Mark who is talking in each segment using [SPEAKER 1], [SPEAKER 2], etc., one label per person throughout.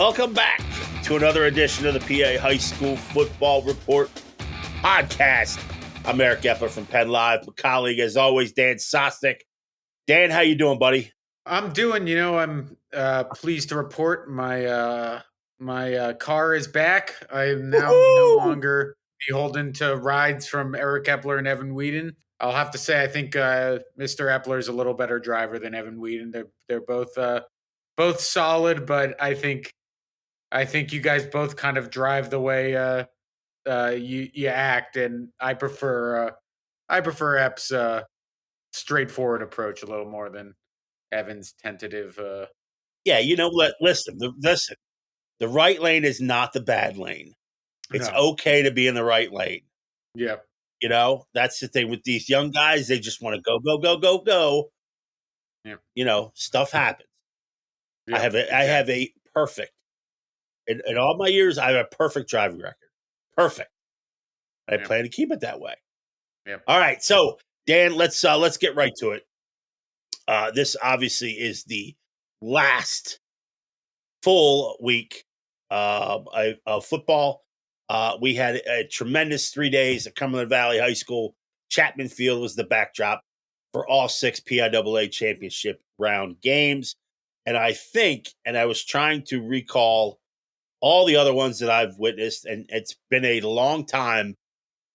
[SPEAKER 1] Welcome back to another edition of the PIAA High School Football Report podcast. I'm Eric Epler from PennLive. My colleague, as always, Dan Sostek. Dan, how you doing, buddy?
[SPEAKER 2] I'm doing. I'm pleased to report my car is back. I am now no
[SPEAKER 1] Woo-hoo!
[SPEAKER 2] longer beholden to rides from Eric Epler and Evan Whedon. I'll have to say I think Mr. Epler is a little better driver than Evan Whedon. They're both solid, but I think you guys both kind of drive the way you act, and I prefer Ep's straightforward approach a little more than Evan's tentative.
[SPEAKER 1] Yeah, listen. The right lane is not the bad lane. It's
[SPEAKER 2] No.
[SPEAKER 1] okay to be in the right lane.
[SPEAKER 2] Yeah.
[SPEAKER 1] That's the thing with these young guys. They just want to go, go, go, go, go.
[SPEAKER 2] Yeah.
[SPEAKER 1] Stuff happens.
[SPEAKER 2] Yeah.
[SPEAKER 1] I have a perfect, in all my years, I have a perfect driving record. Perfect. I plan to keep it that way.
[SPEAKER 2] Yeah.
[SPEAKER 1] All right. So, Dan, let's get right to it. This obviously is the last full week of football. We had a tremendous 3 days at Cumberland Valley High School. Chapman Field was the backdrop for all 6 PIAA championship round games. And I was trying to recall all the other ones that I've witnessed, and it's been a long time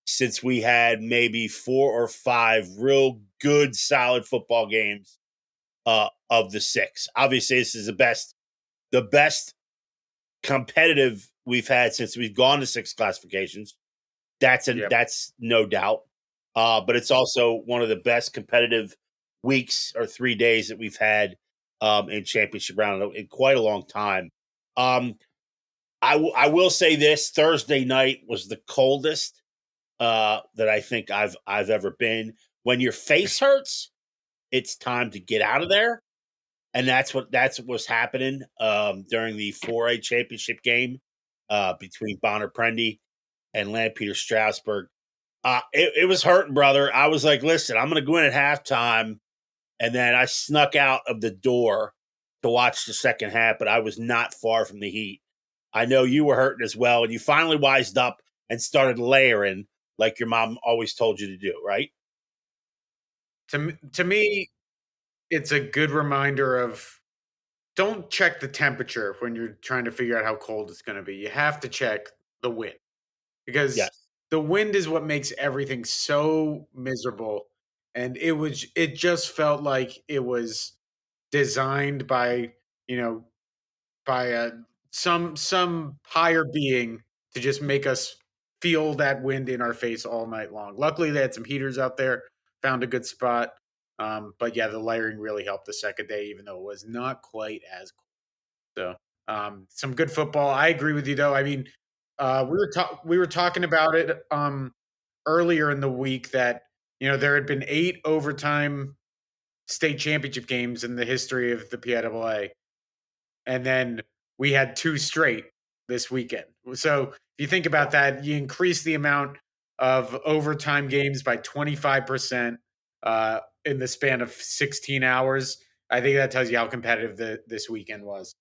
[SPEAKER 1] since we had maybe 4 or 5 real good, solid football games of the 6. Obviously, this is the best competitive we've had since we've gone to 6 classifications. That's no doubt. But it's also one of the best competitive weeks or 3 days that we've had in championship round in quite a long time. I will say this: Thursday night was the coldest that I think I've ever been. When your face hurts, it's time to get out of there. And that's what was happening during the 4A championship game between Bonner Prendy and Lampeter Strasburg. It was hurting, brother. I was like, listen, I'm going to go in at halftime. And then I snuck out of the door to watch the second half, but I was not far from the heat. I know you were hurting as well, and you finally wised up and started layering like your mom always told you to do, right?
[SPEAKER 2] To me, it's a good reminder of don't check the temperature when you're trying to figure out how cold it's going to be. You have to check the wind because
[SPEAKER 1] Yes.
[SPEAKER 2] the wind is what makes everything so miserable. And it just felt like it was designed by, you know, by some higher being to just make us feel that wind in our face all night long. Luckily, they had some heaters out there, found a good spot. But yeah, the layering really helped the second day, even though it was not quite as cold. So some good football. I agree with you, though. I mean, we were talking about it earlier in the week that there had been 8 overtime state championship games in the history of the PIAA. And then we had 2 straight this weekend. So if you think about that, you increase the amount of overtime games by 25% in the span of 16 hours. I think that tells you how competitive this weekend was.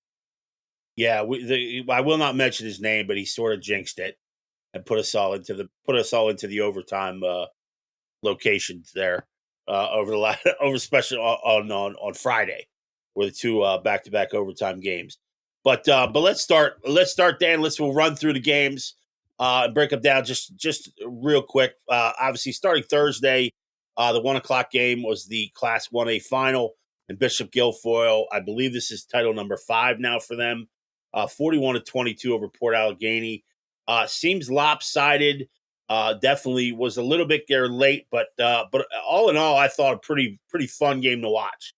[SPEAKER 1] Yeah, I will not mention his name, but he sort of jinxed it and put us all into the overtime locations there over the last over especially on Friday, were the 2 back-to-back overtime games. But let's start, Dan. We'll run through the games and break them down just real quick. Obviously, starting Thursday, the 1:00 game was the Class 1A final in Bishop Guilfoyle. I believe this is title number 5 now for them. 41-22 over Port Allegheny. Seems lopsided. Definitely was a little bit there late, but all in all, I thought a pretty fun game to watch.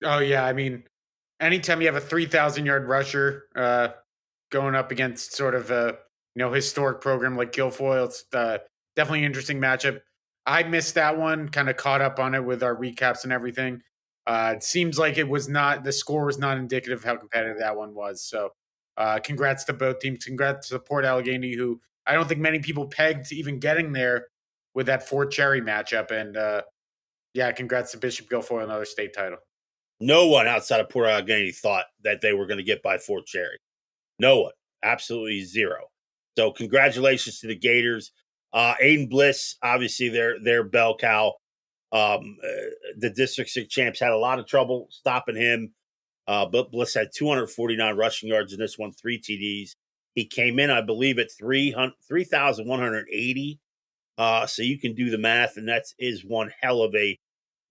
[SPEAKER 2] Oh yeah, I mean, anytime you have a 3,000-yard rusher going up against sort of a historic program like Guilfoyle, it's definitely an interesting matchup. I missed that one, kind of caught up on it with our recaps and everything. It seems like the score was not indicative of how competitive that one was. So congrats to both teams. Congrats to Port Allegheny, who I don't think many people pegged to even getting there with that Fort Cherry matchup. And yeah, congrats to Bishop Guilfoyle, another state title.
[SPEAKER 1] No one outside of Port Allegheny thought that they were going to get by Fort Cherry. No one, absolutely zero. So congratulations to the Gators. Aiden Bliss, obviously their bell cow. The District 6 champs had a lot of trouble stopping him. But Bliss had 249 rushing yards in this one, 3 TDs. He came in, I believe, at 3,180. So you can do the math, and that is one hell of a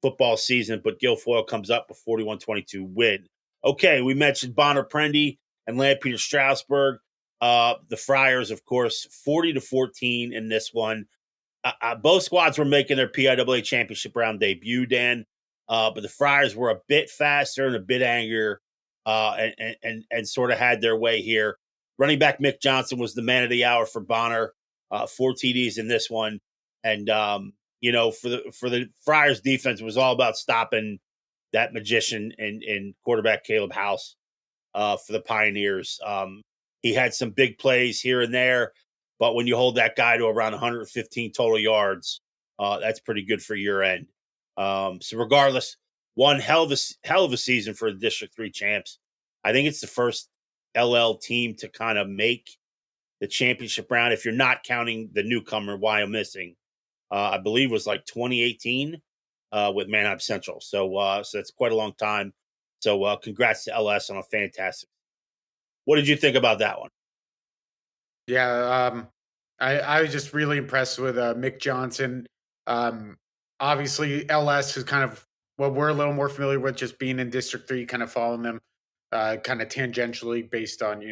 [SPEAKER 1] football season. But Guilfoyle comes up with 41-22 win. Okay, we mentioned Bonner Prendy and Lampeter Strasburg. The Friars, of course, 40-14 in this one. Both squads were making their PIAA championship round debut, Dan. But the Friars were a bit faster and a bit angrier, and sort of had their way here. Running back Mick Johnson was the man of the hour for Bonner. 4 TDs in this one, and for the Friars defense, it was all about stopping that magician and quarterback Caleb House for the Pioneers. He had some big plays here and there, but when you hold that guy to around 115 total yards, that's pretty good for your end. So regardless, one hell of a season for the District 3 champs. I think it's the first LL team to kind of make the championship round, if you're not counting the newcomer Wyomissing. I believe was like 2018 with Manheim Central. So that's quite a long time. So congrats to LS on a fantastic. What did you think about that one?
[SPEAKER 2] Yeah, I was just really impressed with Mick Johnson. Um, Obviously, LS is kind of what we're a little more familiar with, just being in District 3, kind of following them, kind of tangentially based on,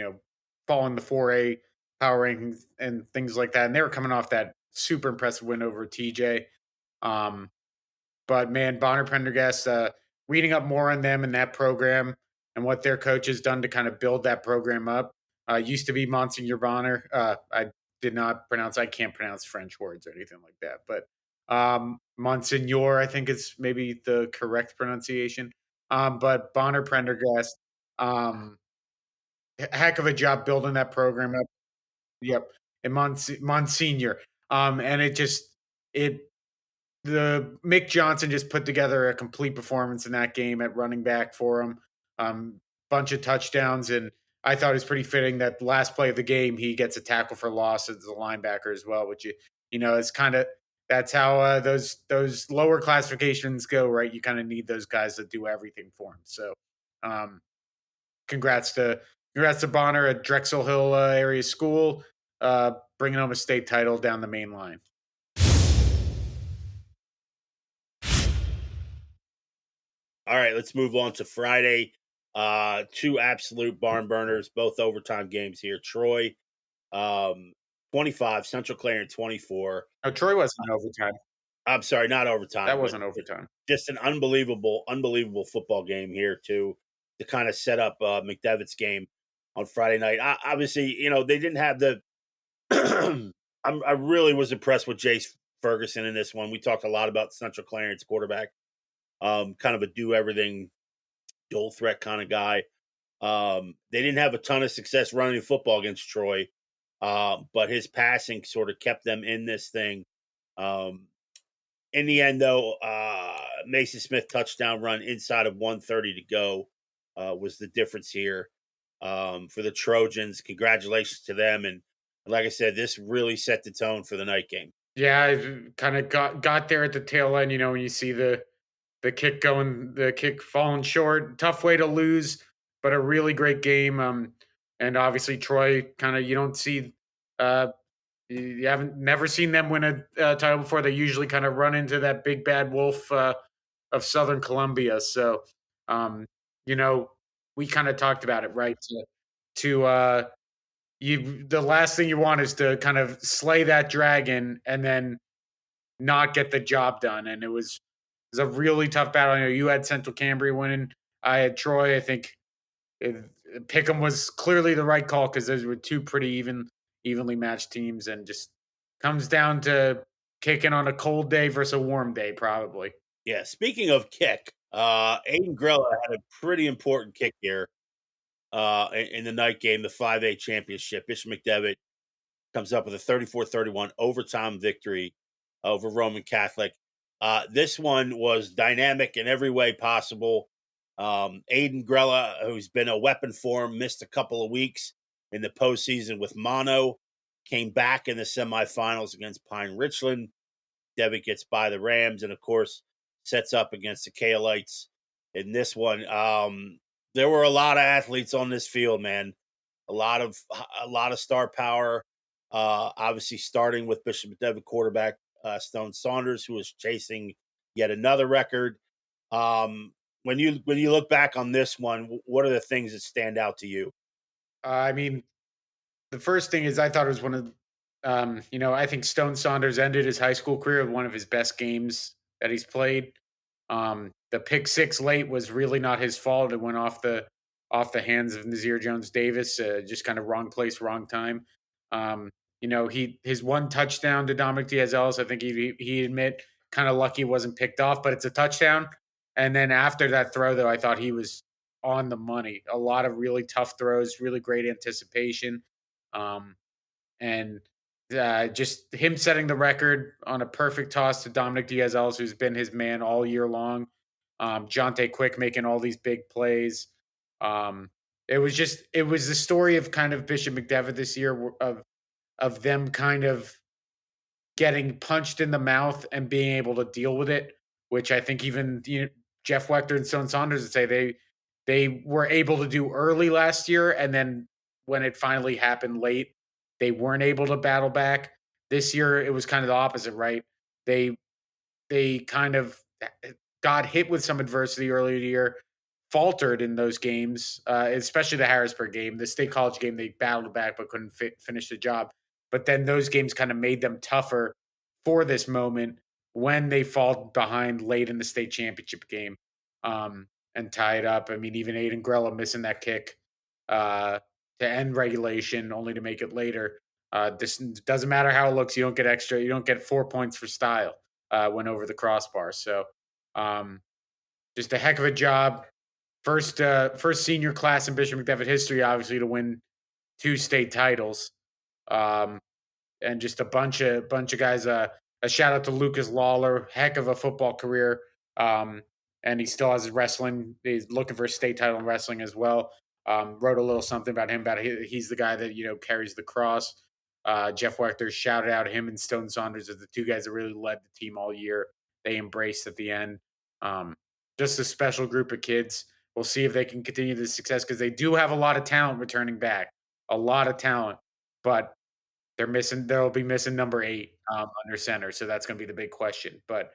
[SPEAKER 2] following the 4A power rankings and things like that. And they were coming off that super impressive win over TJ. Um, but man, Bonner Prendergast, reading up more on them and that program and what their coach has done to kind of build that program up. Used to be Monsignor Bonner. I did not pronounce. I can't pronounce French words or anything like that. But Monsignor, I think is maybe the correct pronunciation. But Bonner Prendergast, um, heck of a job building that program up. Yep, and Monsignor. And it the Mick Johnson just put together a complete performance in that game at running back for him. Um, Bunch of touchdowns, and I thought it was pretty fitting that the last play of the game he gets a tackle for loss as a linebacker as well. Which it's kind of that's how those lower classifications go, right? You kind of need those guys that do everything for him. So, um, congrats to congrats to Bonner at Drexel Hill area school, bringing home a state title down the main line.
[SPEAKER 1] All right, let's move on to Friday. Two absolute barn burners, both overtime games here. Troy, um, 25, Central Clarendon 24.
[SPEAKER 2] Oh, Troy wasn't in overtime.
[SPEAKER 1] I'm sorry, not
[SPEAKER 2] That
[SPEAKER 1] overtime, but
[SPEAKER 2] wasn't overtime.
[SPEAKER 1] just an unbelievable football game here to kind of set up McDevitt's game on Friday night. Obviously, they didn't have the. I really was impressed with Jace Ferguson in this one. We talked a lot about Central Clarendon's quarterback, kind of a do everything, dual threat kind of guy. They didn't have a ton of success running the football against Troy, but his passing sort of kept them in this thing. Um, in the end, though, Mason Smith touchdown run inside of 130 to go was the difference here for the Trojans. Congratulations to them, and like I said, this really set the tone for the night game.
[SPEAKER 2] Yeah, I kind of got there at the tail end. When you see the kick falling short, tough way to lose, but a really great game. And obviously Troy, kind of you don't see, uh, you haven't never seen them win a title before. They usually kind of run into that big bad wolf of Southern Columbia. So, um, you know, we kind of talked about it, right? To you the last thing you want is to kind of slay that dragon and then not get the job done. And it was a really tough battle. I know you had Central Cambria winning. I had Troy. I think Pick'em was clearly the right call because those were two pretty evenly matched teams, and just comes down to kicking on a cold day versus a warm day, probably.
[SPEAKER 1] Yeah, speaking of kick, Aiden Grella had a pretty important kick here in the night game, the 5A championship. Bishop McDevitt comes up with a 34-31 overtime victory over Roman Catholic. This one was dynamic in every way possible. Aiden Grella, who's been a weapon for him, missed a couple of weeks. in the postseason with mono. Came back in the semifinals against Pine Richland. Devitt gets by the Rams, and of course sets up against the Kaolites in this one. There were a lot of athletes on this field, man. A lot of star power. Obviously, starting with Bishop McDevitt quarterback Stone Saunders, who was chasing yet another record. When you look back on this one, what are the things that stand out to you?
[SPEAKER 2] I mean, the first thing is I thought it was one of, I think Stone Saunders ended his high school career with one of his best games that he's played. The pick six late was really not his fault. It went off the hands of Nazir Jones Davis, just kind of wrong place, wrong time. His one touchdown to Dominic Diaz Ellis, I think he admit kind of lucky it wasn't picked off, but it's a touchdown. And then after that throw, though, I thought he was on the money. A lot of really tough throws, really great anticipation. Um, and just him setting the record on a perfect toss to Dominic Diaz Ellis, who's been his man all year long. Jonte Quick making all these big plays. Um, it was the story of kind of Bishop McDevitt this year of them kind of getting punched in the mouth and being able to deal with it, which I think even Jeff Wechter and Stone Saunders would say they were able to do early last year, and then when it finally happened late, they weren't able to battle back. This year, it was kind of the opposite, right? They they kind of got hit with some adversity earlier in the year, faltered in those games, especially the Harrisburg game, the State College game. They battled back but couldn't finish the job. But then those games kind of made them tougher for this moment when they fall behind late in the state championship game, and tie it up. I mean, even Aiden Grella missing that kick uh, to end regulation, only to make it later. This doesn't matter how it looks. You don't get extra. You don't get 4 points for style. Went over the crossbar. So um, just a heck of a job. First senior class in Bishop McDevitt history, obviously, to win two state titles. Um, and just a bunch of guys. A shout out to Lucas Lawler, heck of a football career. Um, and he still has his wrestling. He's looking for a state title in wrestling as well. Wrote a little something about him. He's the guy that carries the cross. Jeff Wechter shouted out him and Stone Saunders as the two guys that really led the team all year. They embraced at the end. Um, just a special group of kids. We'll see if they can continue this success because they do have a lot of talent returning back. A lot of talent, but they'll be missing number 8 under center, so that's going to be the big question. But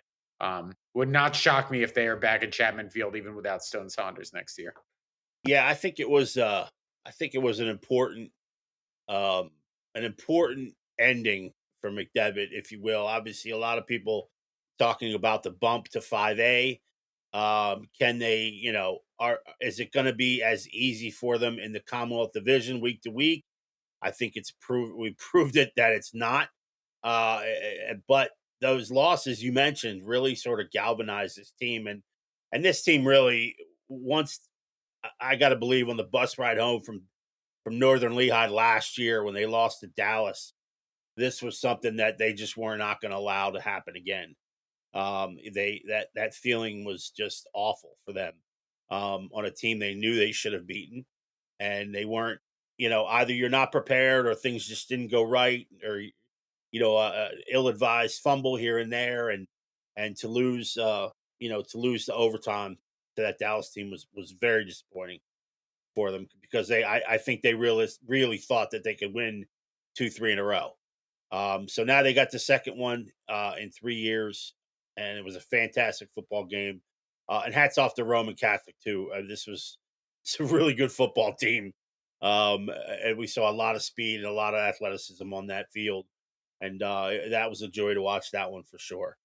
[SPEAKER 2] would not shock me if they are back in Chapman Field even without Stone Saunders next year.
[SPEAKER 1] Yeah, I think it was um an important ending for McDevitt, if you will. Obviously, a lot of people talking about the bump to 5A. Can they, are is it going to be as easy for them in the Commonwealth Division week to week? I think we proved it that it's not. But those losses you mentioned really sort of galvanized this team, and this team really, once I got to believe, on the bus ride home from Northern Lehigh last year when they lost to Dallas, this was something that they just were not going to allow to happen again. That feeling was just awful for them, on a team they knew they should have beaten, and they weren't. Either you're not prepared, or things just didn't go right, or ill-advised fumble here and there, and to lose the overtime to that Dallas team was very disappointing for them, because I think they really thought that they could win 2-3 in a row. So now they got the second one in 3 years, and it was a fantastic football game. And hats off to Roman Catholic too. It's a really good football team. And we saw a lot of speed and a lot of athleticism on that field, and that was a joy to watch that one for sure.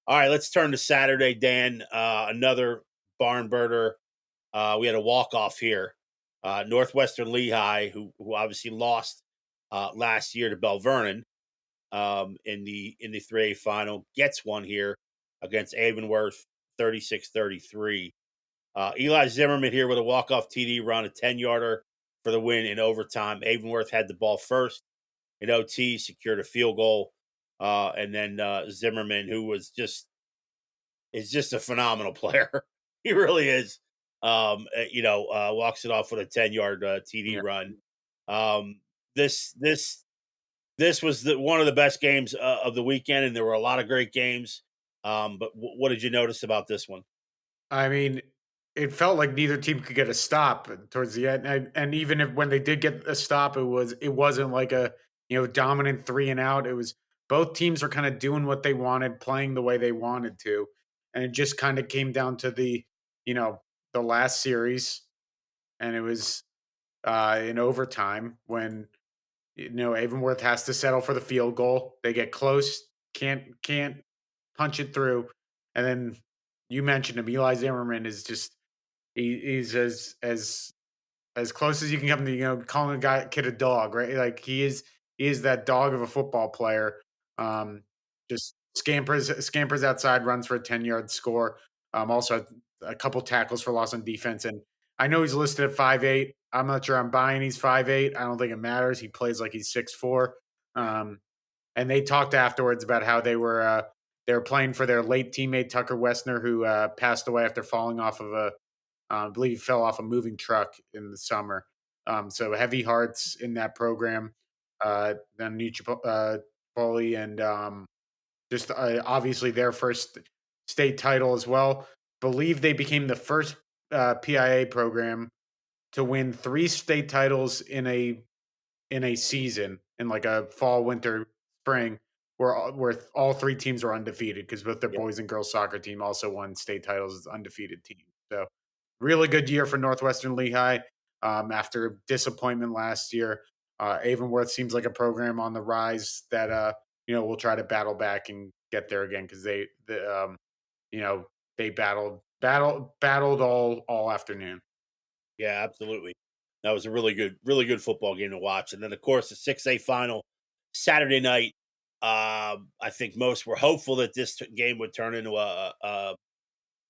[SPEAKER 1] All right, let's turn to Saturday, Dan. Another barn burner. We had a walk off here. Northwestern Lehigh, who obviously lost last year to Bell Vernon, in the 3A final, gets one here against Avonworth, 36-33. Eli Zimmerman here with a walk-off TD run, a 10-yarder for the win in overtime. Avonworth had the ball first in OT, secured a field goal. And then Zimmerman, who is just a phenomenal player. He really is. Walks it off with a 10-yard TD
[SPEAKER 2] Yeah.
[SPEAKER 1] run. Um, this this was one of the best games of the weekend, and there were a lot of great games. But what did you notice about this one?
[SPEAKER 2] I mean, it felt like neither team could get a stop towards the end, and even if when they did get a stop, it wasn't like a dominant three and out. It was both teams were kind of doing what they wanted, playing the way they wanted to, and it just kind of came down to you know the last series, and it was in overtime when Avonworth has to settle for the field goal. They get close, can't punch it through, and then you mentioned him. Eli Zimmerman is just he's as close as you can come to calling a kid a dog, right? Like he is that dog of a football player. Um, just scampers outside, runs for a 10-yard score. Also a couple tackles for loss on defense, and I know he's listed at 5'8". I'm not sure I'm buying he's 5'8". I don't think it matters. He plays like he's 6'4". Um, and they talked afterwards about how they were playing for their late teammate Tucker Westner, who passed away after falling off of I believe he fell off a moving truck in the summer. So heavy hearts in that program. Then Poli and just obviously their first state title as well. Believe they became the first PIA program to win three state titles in a season, in like a fall, winter, spring, where all three teams were undefeated because both their
[SPEAKER 1] Yeah,
[SPEAKER 2] boys and girls soccer team also won state titles as undefeated teams. So really good year for Northwestern Lehigh. After disappointment last year, Avonworth seems like a program on the rise that will try to battle back and get there again because you know they battled all afternoon.
[SPEAKER 1] yeah, absolutely. That was a really good football game to watch. And then, of course, the 6A final Saturday night. I think most were hopeful that this game would turn into a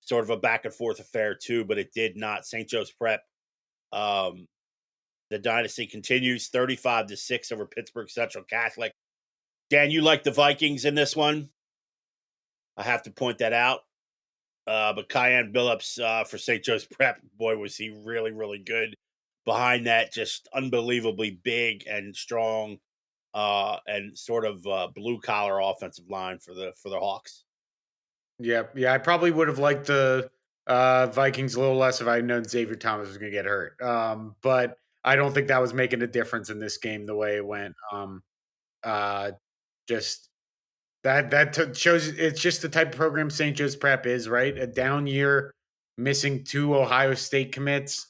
[SPEAKER 1] sort of a back and forth affair too, but it did not. St. Joe's Prep, um, the dynasty continues 35-6 over Pittsburgh Central Catholic. Dan, you like the Vikings in this one? I have to point that out. But Cayenne Billups for St. Joe's Prep, boy, was he really good. Behind that, just unbelievably big and strong, and sort of blue collar offensive line for the Hawks.
[SPEAKER 2] Yeah, yeah. I probably would have liked the Vikings a little less if I had known Xavier Thomas was going to get hurt. But I don't think that was making a difference in this game the way it went. Uh, just shows it's just the type of program St. Joe's Prep is, right? A down year, missing two Ohio State commits,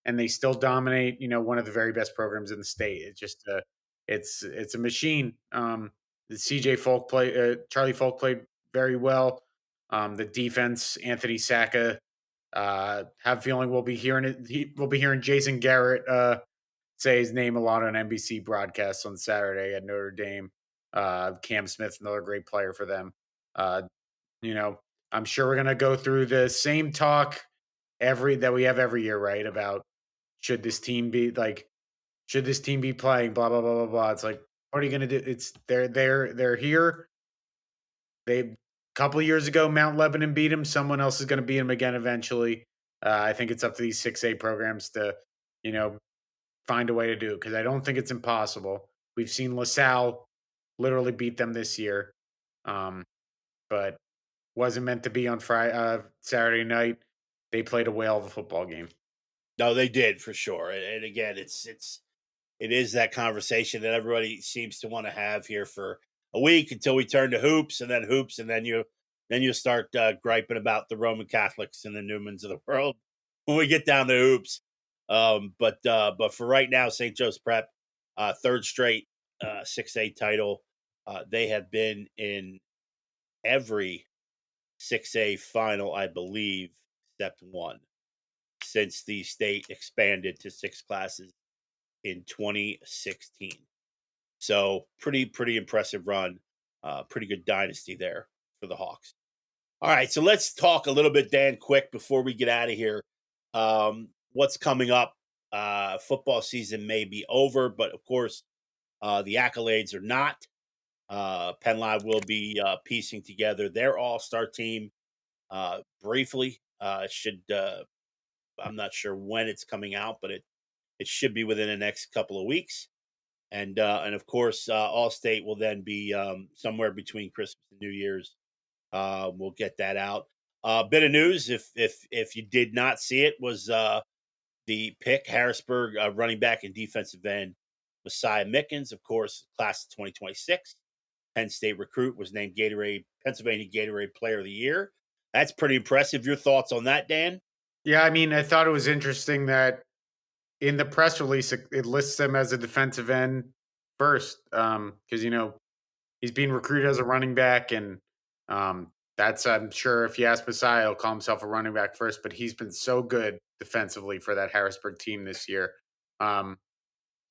[SPEAKER 2] and they still dominate. One of the very best programs in the state. It's a machine. The CJ Folk Charlie Folk played very well. The defense, Anthony Sacca. Have a feeling we'll be hearing it. We'll be hearing Jason Garrett say his name a lot on NBC broadcasts on Saturday at Notre Dame. Cam Smith, another great player for them. Uh, you know, I'm sure we're gonna go through the same talk every that we have every year, right? About should this team be like, should this team be playing? Blah blah blah blah blah. It's like, what are you gonna do? It's they're here. They a couple of years ago, Mount Lebanon beat them. Someone else is gonna beat them again eventually. I think it's up to these 6A programs to, you know, find a way to do it because I don't think it's impossible. We've seen LaSalle literally beat them this year, um, but wasn't meant to be on Friday, Saturday night. They played a whale of a football game.
[SPEAKER 1] No, they did for sure. And again, it is that conversation that everybody seems to want to have here for a week until we turn to hoops, and then you start griping about the Roman Catholics and the Newmans of the world when we get down to hoops. But for right now, St. Joe's Prep, third straight 6A title. They have been in every 6A final, I believe, except one, since the state expanded to six classes in 2016. So pretty impressive run. Pretty good dynasty there for the Hawks. All right, so let's talk a little bit, Dan, quick before we get out of here. What's coming up? Football season may be over, but of course, the accolades are not. PennLive will be piecing together their all-star team briefly. Should I'm not sure when it's coming out, but It should be within the next couple of weeks, and of course, Allstate will then be somewhere between Christmas and New Year's. We'll get that out. Bit of news, if you did not see it, was the pick Harrisburg running back and defensive end Messiah Mickens, of course, class of 2026. Penn State recruit, was named Gatorade Pennsylvania Gatorade Player of the Year. That's pretty impressive. Your thoughts on that, Dan?
[SPEAKER 2] Yeah, I mean, I thought it was interesting that in the press release it lists him as a defensive end first, because he's being recruited as a running back, and that's I'm sure if you ask Messiah, he'll call himself a running back first. But he's been so good defensively for that Harrisburg team this year. Um,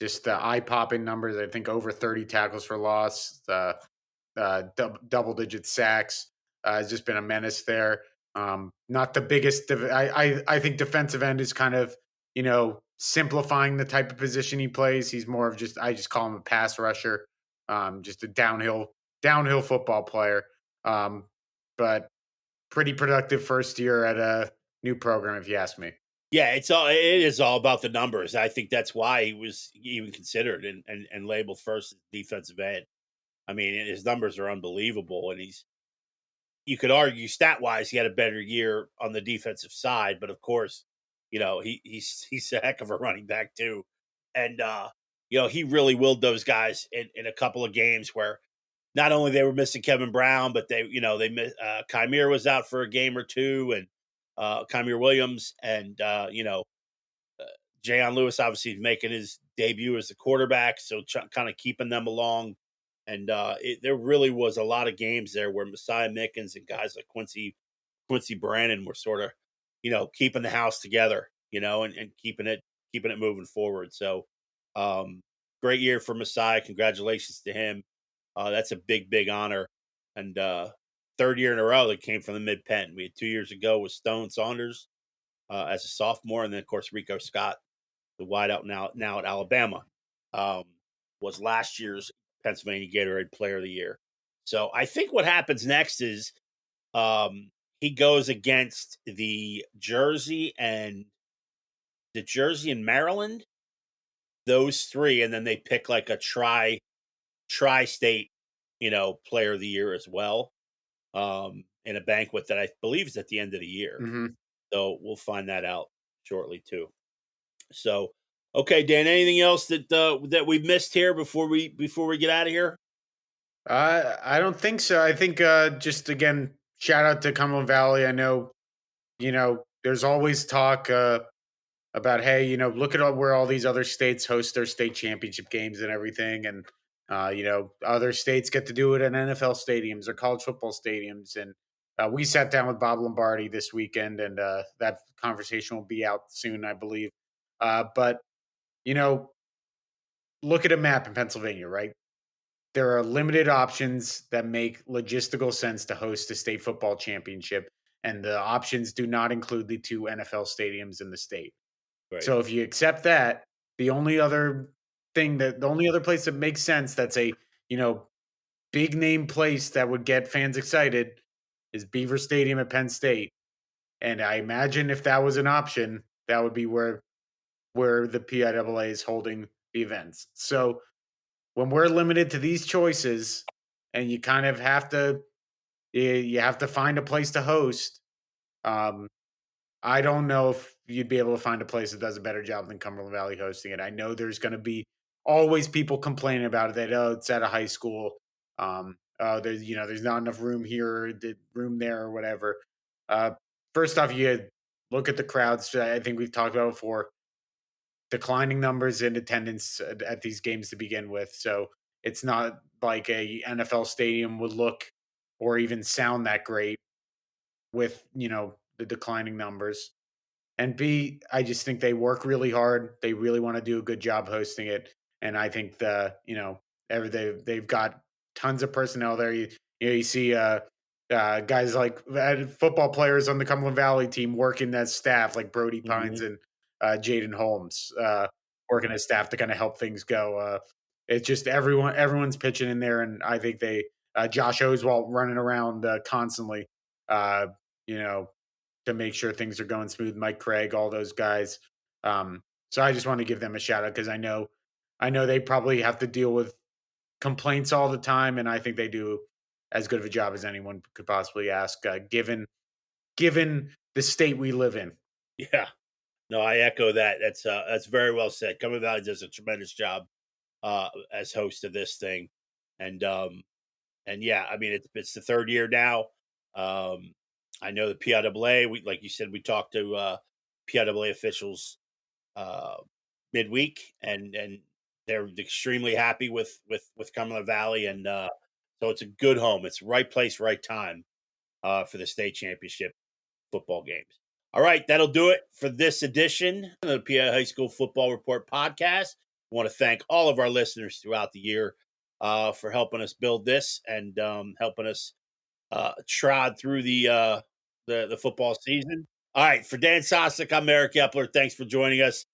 [SPEAKER 2] just the eye popping numbers. I think over 30 tackles for loss. Double digit sacks. Has just been a menace there. Not the biggest. I think defensive end is kind of simplifying the type of position he plays. He's more of just I just call him a pass rusher, just a downhill football player. Um, but pretty productive first year at a new program, if you ask me.
[SPEAKER 1] Yeah, it is all about the numbers. I think that's why he was even considered and labeled first as defensive end. I mean, his numbers are unbelievable, and you could argue stat wise he had a better year on the defensive side, but of course, he's a heck of a running back too, and he really willed those guys in a couple of games where not only they were missing Kevin Brown, but they missed Kymir was out for a game or two, and Kymir Williams, and Jayon Lewis obviously making his debut as the quarterback, so kind of keeping them along. And there really was a lot of games there where Messiah Mickens and guys like Quincy Brandon were sort of, keeping the house together, and keeping it moving forward. So, um, great year for Messiah. Congratulations to him. That's a big, big honor. And third year in a row that came from the Mid Penn. We had 2 years ago with Stone Saunders as a sophomore, and then of course Rico Scott, the wideout now at Alabama, um, was last year's Pennsylvania Gatorade Player of the Year. So I think what happens next is um, he goes against the Jersey and Maryland, those three, and then they pick like a tri-state, Player of the Year as well, in a banquet that I believe is at the end of the year.
[SPEAKER 2] hmm
[SPEAKER 1] So we'll find that out shortly too. So, okay, Dan. Anything else that we missed here before we get out of here?
[SPEAKER 2] I don't think so. I think just again, shout out to Cumberland Valley. I know there's always talk about hey, look at where all these other states host their state championship games and everything, and other states get to do it in NFL stadiums or college football stadiums. And we sat down with Bob Lombardi this weekend, and that conversation will be out soon, I believe. But you know, look at a map in Pennsylvania, right? There are limited options that make logistical sense to host a state football championship, and the options do not include the two NFL stadiums in the state.
[SPEAKER 1] Right.
[SPEAKER 2] So if you accept that, the only other place that makes sense that's a, you know, big name place that would get fans excited is Beaver Stadium at Penn State. And I imagine if that was an option, that would be where the PIAA is holding the events. So when we're limited to these choices and you kind of you have to find a place to host, um, I don't know if you'd be able to find a place that does a better job than Cumberland Valley hosting it. I know there's going to be always people complaining about it that it's at a high school. There's not enough room here, room there, or whatever. Uh, First off, you look at the crowds. I think we've talked about before declining numbers in attendance at these games to begin with. So it's not like a NFL stadium would look or even sound that great with the declining numbers. And B, I just think they work really hard. They really want to do a good job hosting it. And I think they've got tons of personnel there. You see guys like football players on the Cumberland Valley team working as staff, like Brody Pines
[SPEAKER 1] Hmm.
[SPEAKER 2] and Jaden Holmes working as staff to kind of help things go. It's just everyone's pitching in there, and I think Josh Oswalt running around constantly. Uh, you know, to make sure things are going smooth. Mike Craig, all those guys. So I just want to give them a shout out because I know they probably have to deal with complaints all the time, and I think they do as good of a job as anyone could possibly ask, given the state we live in.
[SPEAKER 1] Yeah. No, I echo that. That's very well said. Cumberland Valley does a tremendous job as host of this thing, and yeah, I mean it's the third year now. Um, I know the PIAA. We like you said, we talked to PIAA officials uh, midweek, and they're extremely happy with Cumberland Valley, and so it's a good home. It's right place, right time for the state championship football games. All right, that'll do it for this edition of the PA High School Football Report podcast. I want to thank all of our listeners throughout the year for helping us build this and helping us trod through the football season. All right, for Dan Sostek, I'm Eric Epler. Thanks for joining us.